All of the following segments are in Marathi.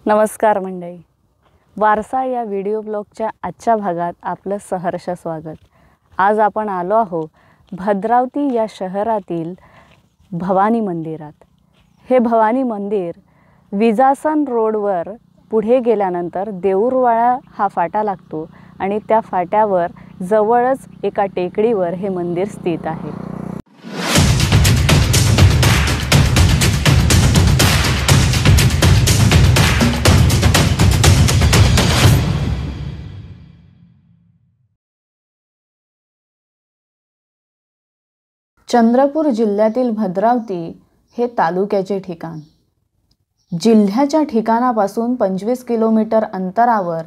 नमस्कार मंडळी, वारसा या व्हिडिओ ब्लॉगच्या आजच्या भागात आपलं सहर्ष स्वागत। आज आपण आलो आहोत भद्रावती या शहरातील भवानी मंदिरात। हे भवानी मंदिर विजासन रोडवर पुढे गेल्यानंतर देऊरवाडा हा फाटा लागतो आणि त्या फाट्यावर जवळच एका टेकडीवर हे मंदिर स्थित आहे। चंद्रपूर जिल्ह्यातील भद्रावती हे तालुक्याचे ठिकाण। जिल्ह्याच्या ठिकाणापासून 25 किलोमीटर अंतरावर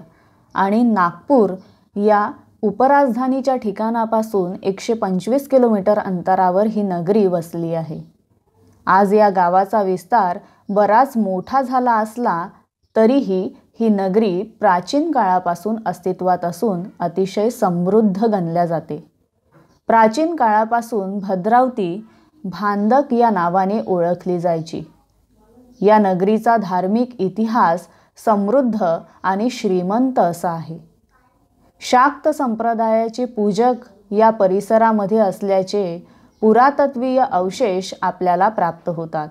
आणि नागपूर या उपराजधानीच्या ठिकाणापासून 125 किलोमीटर अंतरावर ही नगरी वसली आहे। आज या गावाचा विस्तार बराच मोठा झाला असला तरीही ही नगरी प्राचीन काळापासून अस्तित्वात असून अतिशय समृद्ध गणल्या जाते। प्राचीन काळापासून भद्रावती भांदक या नावाने ओळखली जायची। या नगरीचा धार्मिक इतिहास समृद्ध आणि श्रीमंत असा आहे। शाक्त संप्रदायाचे पूजक या परिसरामध्ये असल्याचे पुरातत्वीय अवशेष आपल्याला प्राप्त होतात।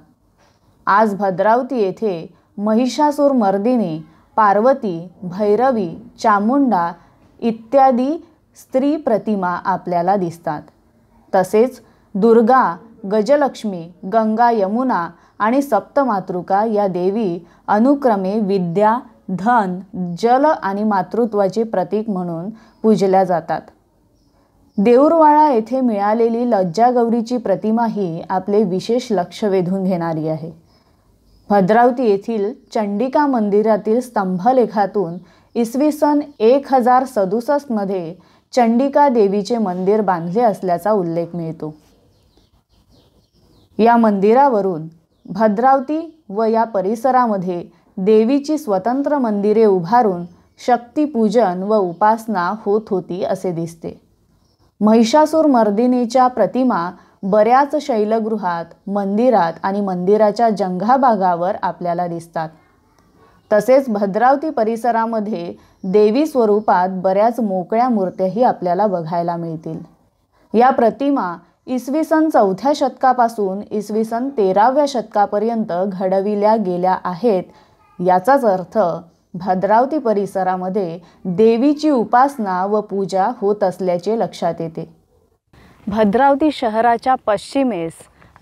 आज भद्रावती येथे महिषासुर मर्दिनी, पार्वती, भैरवी, चामुंडा इत्यादी स्त्री प्रतिमा आपल्याला दिसतात। तसेच दुर्गा, गजलक्ष्मी, गंगा, यमुना आणि सप्तमातृका या देवी अनुक्रमे विद्या, धन, जल आणि मातृत्वाचे प्रतीक म्हणून पूजल्या जातात। देऊरवाडा येथे मिळालेली लज्जागौरीची प्रतिमा ही आपले विशेष लक्ष वेधून घेणारी आहे। भद्रावती येथील चंडिका मंदिरातील स्तंभलेखातून इसवी सन 1067 मध्ये चंडिका देवीचे मंदिर बांधले असल्याचा उल्लेख मिळतो। या मंदिरावरून भद्रावती व या परिसरामध्ये देवीची स्वतंत्र मंदिरे उभारून शक्तिपूजन व उपासना होत होती असे दिसते। महिषासुर मर्दिनीच्या प्रतिमा बऱ्याच शैलगृहात, मंदिरात आणि मंदिराच्या जंघाभागावर आपल्याला दिसतात। तसेच भद्रावती परिसरामध्ये देवी स्वरूपात बऱ्याच मोकळ्या मूर्त्याही आपल्याला बघायला मिळतील। या प्रतिमा इसवी सन 4थ्या शतकापासून इसवी सन 13व्या शतकापर्यंत घडविल्या गेल्या आहेत। याचाच अर्थ भद्रावती परिसरामध्ये देवीची उपासना व पूजा होत असल्याचे लक्षात येते। भद्रावती शहराच्या पश्चिमेस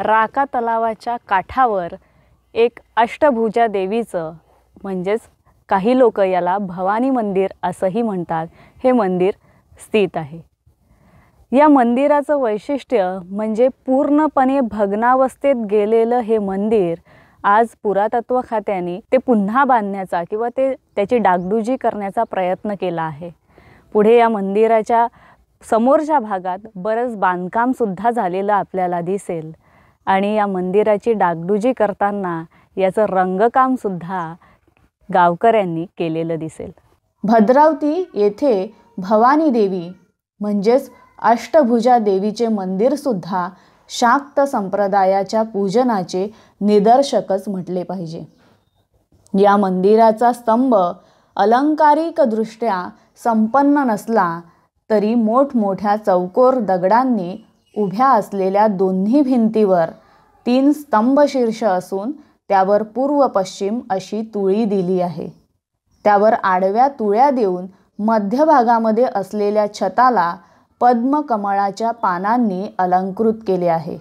राका तलावाच्या काठावर एक अष्टभुजा देवीचं म्हणजेच काही लोक याला भवानी मंदिर असंही म्हणतात, हे मंदिर स्थित आहे। या मंदिराचं वैशिष्ट्य म्हणजे पूर्णपणे भग्नावस्थेत गेलेलं हे मंदिर आज पुरातत्व खात्याने ते पुन्हा बांधण्याचा किंवा त्याची डागडुजी करण्याचा प्रयत्न केला आहे। पुढे या मंदिराच्या समोरच्या भागात बरंच बांधकाम सुद्धा झालेलं आपल्याला दिसेल आणि या मंदिराची डागडुजी करताना याचं रंगकाम सुद्धा गावकऱ्यांनी केलेलं दिसेल। भद्रावती येथे भवानी देवी म्हणजेच अष्टभुजा देवीचे मंदिर सुद्धा शाक्त संप्रदायाच्या पूजनाचे निदर्शकच म्हटले पाहिजे। या मंदिराचा स्तंभ अलंकारिकदृष्ट्या संपन्न नसला तरी मोठमोठ्या चौकोर दगडांनी उभ्या असलेल्या दोन्ही भिंतीवर 3 स्तंभशीर्ष असून त्यावर पूर्व पश्चिम अशी तुळी दिली आहे। त्यावर आडव्या तुळ्या देऊन मध्यभागामध्ये असलेल्या छताला पद्मकमळाच्या पानांनी अलंकृत केले आहे।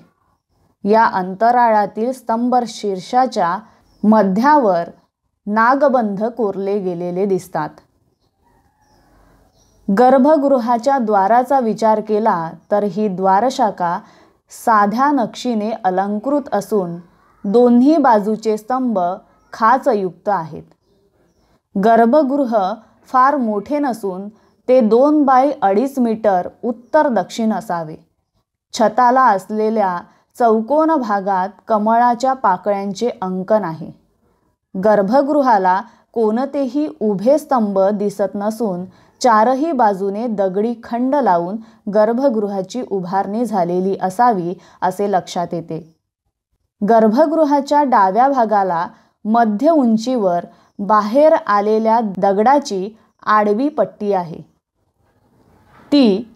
या अंतराळातील स्तंभशीर्षाच्या मध्यावर नागबंध कोरले गेलेले दिसतात। गर्भगृहाच्या द्वाराचा विचार केला तर ही द्वारशाखा साध्या नक्षीने अलंकृत असून दोन्ही बाजूचे स्तंभ खाचयुक्त आहेत। गर्भगृह फार मोठे नसून ते 2 बाय 2.5 मीटर उत्तर दक्षिण असावे। छताला असलेल्या चौकोन भागात कमळाच्या पाकळ्यांचे अंकन आहे। गर्भगृहाला कोणतेही उभे स्तंभ दिसत नसून चारही बाजूने दगडी खंड लावून गर्भगृहाची उभारणी झालेली असावी असे लक्षात येते। गर्भगृहाच्या डाव्या भागाला मध्य उंचीवर बाहेर आलेल्या दगडाची आडवी पट्टी आहे. ती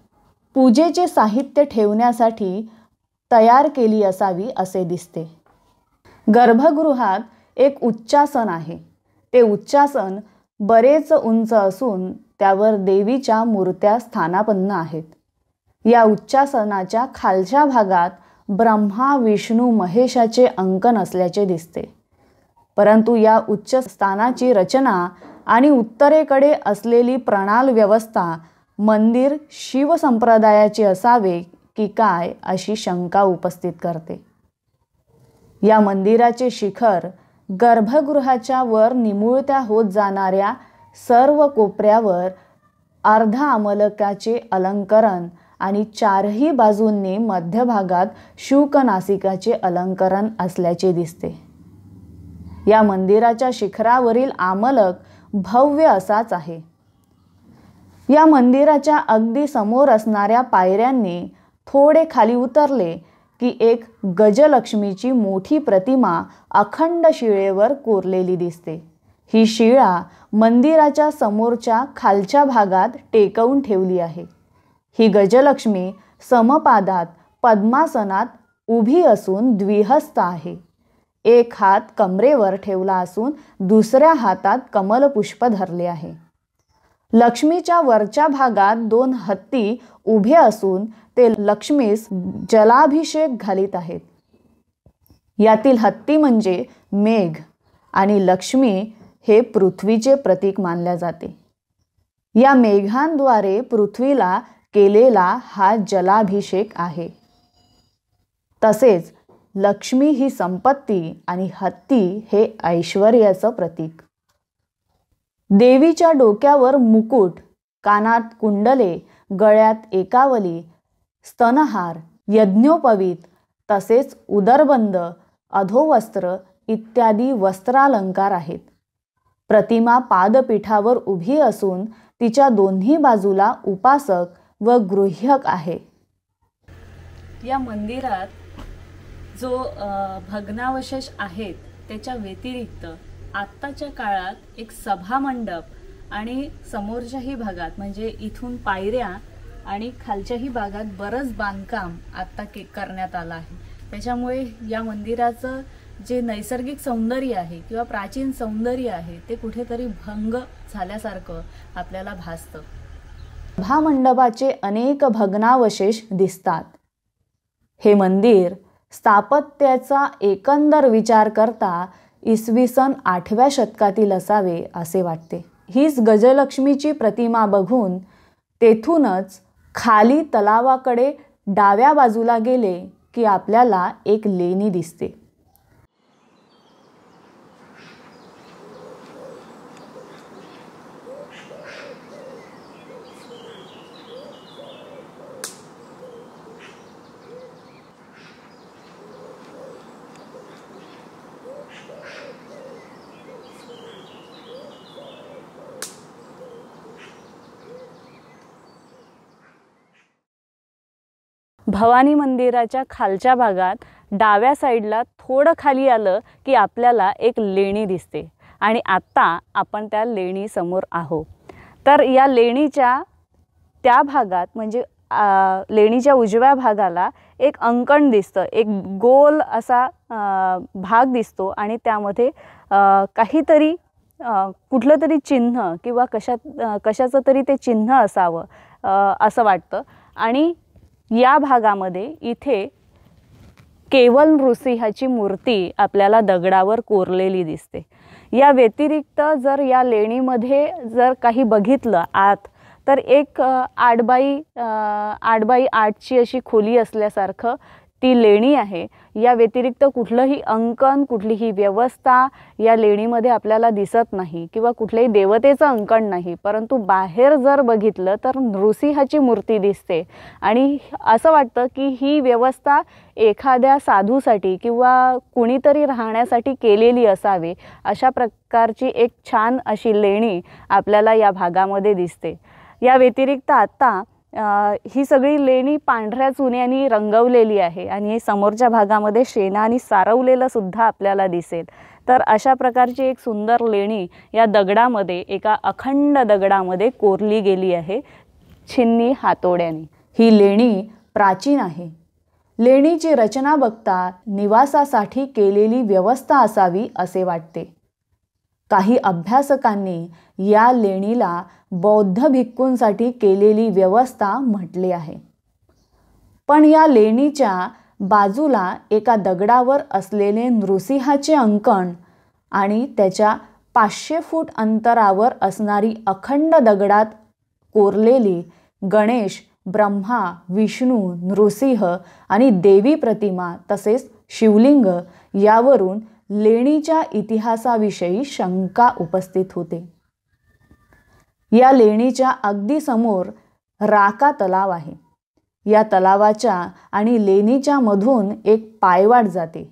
पूजेचे साहित्य ठेवण्यासाठी तयार केली असावी असे दिसते. गर्भगृहात एक उच्चासन आहे. ते उच्चासन बरेच उंच असून त्यावर देवीच्या मूर्त्या स्थानापन्न आहेत. या उच्चासनाच्या खालच्या भागात ब्रह्मा, विष्णू, महेशाचे अंकन असल्याचे दिसते. परंतु या उच्च स्थानाची रचना आणि उत्तरेकडे असलेली प्रणाल व्यवस्था मंदिर शिव संप्रदायाचे असावे की काय अशी शंका उपस्थित करते. या मंदिराचे शिखर गर्भगृहाच्या वर निमुळत्या होत जाणाऱ्या सर्व कोपऱ्यावर अर्धा अमलकाचे अलंकरण आणि चारही बाजूंनी मध्यभागात शुकनासिकाचे अलंकरण असल्याचे दिसते. या मंदिराच्या शिखरावरील आमलक भव्य असाच आहे. या मंदिराच्या अगदी समोर असणाऱ्या पायऱ्यांनी थोडे खाली उतरले की एक गजलक्ष्मीची मोठी प्रतिमा अखंड शिळेवर कोरलेली दिसते. ही शिळा मंदिराच्या समोरच्या खालच्या भागात टेकवून ठेवली आहे. ही गजलक्ष्मी समपादात पद्मासनात उभी असून द्विहस्त आहे. एक हात कमरेवर ठेवला असून दुसऱ्या हातात कमलपुष्प धरले आहे. लक्ष्मीच्या वरच्या भागात 2 हत्ती उभे असून ते लक्ष्मीस जलाभिषेक घालीत आहेत. यातील हत्ती म्हणजे मेघ आणि लक्ष्मी हे पृथ्वीचे प्रतीक मानले जाते. या मेघांद्वारे पृथ्वीला केलेला हा जलाभिषेक आहे. तसेच लक्ष्मी ही संपत्ती आणि हत्ती हे ऐश्वर्याचं प्रतीक. देवीच्या डोक्यावर मुकुट, कानात कुंडले, गळ्यात एकावली, स्तनहार, यज्ञोपवीत तसेच उदरबंद, अधोवस्त्र इत्यादी वस्त्रालंकार आहेत. प्रतिमा पादपीठावर उभी असून तिच्या दोन्ही बाजूला उपासक व गृह्यक आहे. या मंदिरात जो भग्नावशेष आहेत त्याच्या व्यतिरिक्त आत्ताच्या काळात एक सभामंडप आणि समोरच्याही भागात म्हणजे इथून पायऱ्या आणि खालच्याही भागात बरंच बांधकाम आत्ता करण्यात आलं आहे. त्याच्यामुळे या मंदिराचं जे नैसर्गिक सौंदर्य आहे किंवा प्राचीन सौंदर्य आहे ते कुठेतरी भंग झाल्यासारखं आपल्याला भासतं. सभामंडपाचे अनेक भग्नावशेष दिसतात. हे मंदिर स्थापत्याचा एकंदर विचार करता इसवी सन 8व्या शतकातील असावे असे वाटते. हीच गजलक्ष्मीची प्रतिमा बघून तेथूनच खाली तलावाकडे डाव्या बाजूला गेले की आपल्याला एक लेणी दिसते. भवानी मंदिराच्या खालच्या भागात डाव्या साईडला थोडं खाली आलं की आपल्याला एक लेणी दिसते आणि आत्ता आपण त्या लेणी समोर आहोत. तर या लेणीच्या त्या भागात म्हणजे लेणीच्या उजव्या भागाला एक अंकण दिसतं. एक गोल असा भाग दिसतो आणि त्यामध्ये काहीतरी कुठलं तरी चिन्ह किंवा कशाचं तरी ते चिन्ह असावं असं वाटतं. आणि या भागामध्ये इथे केवल नृसिंहाची मूर्ती आपल्याला दगडावर कोरलेली दिसते. या व्यतिरिक्त जर या लेणीमध्ये जर काही बघितलं आत तर एक 8x8ची अशी खोली असल्यासारखं ती लेणी आहे. या व्यतिरिक्त कुठलंही अंकन, कुठलीही व्यवस्था या लेणीमध्ये आपल्याला दिसत नाही किंवा कुठल्याही देवतेचं अंकन नाही. परंतु बाहेर जर बघितलं तर नृसिंहाची मूर्ती दिसते आणि असं वाटतं की ही व्यवस्था एखाद्या साधूसाठी किंवा कुणीतरी राहण्यासाठी केलेली असावी. अशा प्रकारची एक छान अशी लेणी आपल्याला या भागामध्ये दिसते. या व्यतिरिक्त आता ही सगळी लेणी पांढऱ्या चुन्यानी रंगवलेली आहे आणि समोरच्या भागामध्ये शेणाने सारवलेलं सुद्धा आपल्याला दिसेल। तर अशा प्रकारची एक सुंदर लेणी या दगडामध्ये, एका अखंड दगडामध्ये कोरली गेली आहे छिन्नी हातोड्याने। ही लेणी प्राचीन आहे। लेणीची रचना बघता निवासासाठी केलेली व्यवस्था असावी असे वाटते। काही अभ्यासकांनी या लेणीला बौद्ध भिक्खूंसाठी केलेली व्यवस्था म्हटले आहे। पण या लेणीच्या बाजूला एका दगडावर असलेले नृसिंहाचे अंकण आणि त्याच्या 500 फूट अंतरावर असणारी अखंड दगडात कोरलेली गणेश, ब्रह्मा, विष्णू, नृसिंह आणि देवी प्रतिमा तसेच शिवलिंग यावरून लेणीच्या इतिहासाविषयी शंका उपस्थित होते। या लेणीच्या अगदी समोर राका तलाव आहे। या तलावाच्या आणि लेणीच्या मधून एक पायवाट जाते।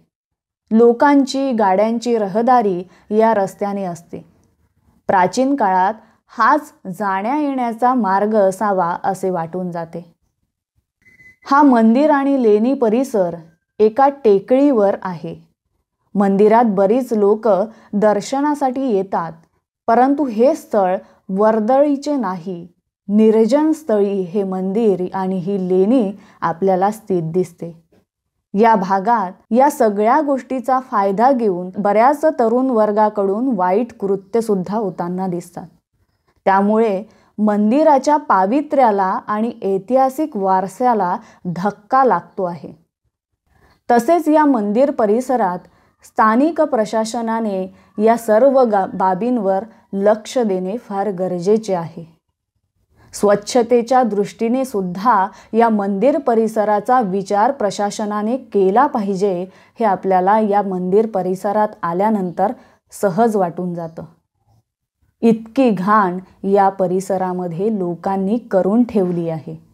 लोकांची, गाड्यांची रहदारी या रस्त्याने असते। प्राचीन काळात हाच जाण्या येण्याचा मार्ग असावा असे वाटून जाते। हा मंदिर आणि लेणी परिसर एका टेकडीवर आहे। मंदिरात बरीच लोक दर्शनासाठी येतात, परंतु हे स्थळ वर्दळीचे नाही, निर्जन स्थळी हे मंदिर आणि ही लेणी आपल्याला स्थित दिसते। या भागात या सगळ्या गोष्टीचा फायदा घेऊन बऱ्याच तरुण वर्गाकडून वाईट कृत्य सुद्धा होताना दिसतात। त्यामुळे मंदिराच्या पावित्र्याला आणि ऐतिहासिक वारशाला धक्का लागतो आहे। तसेच या मंदिर परिसरात स्थानिक प्रशासनाने या सर्व बाबींवर लक्ष देणे फार गरजेचे आहे। स्वच्छतेच्या दृष्टीने सुद्धा या मंदिर परिसराचा विचार प्रशासनाने केला पाहिजे हे आपल्याला या मंदिर परिसरात आल्यानंतर सहज वाटून जातं। इतकी घाण या परिसरामध्ये लोकांनी करून ठेवली आहे।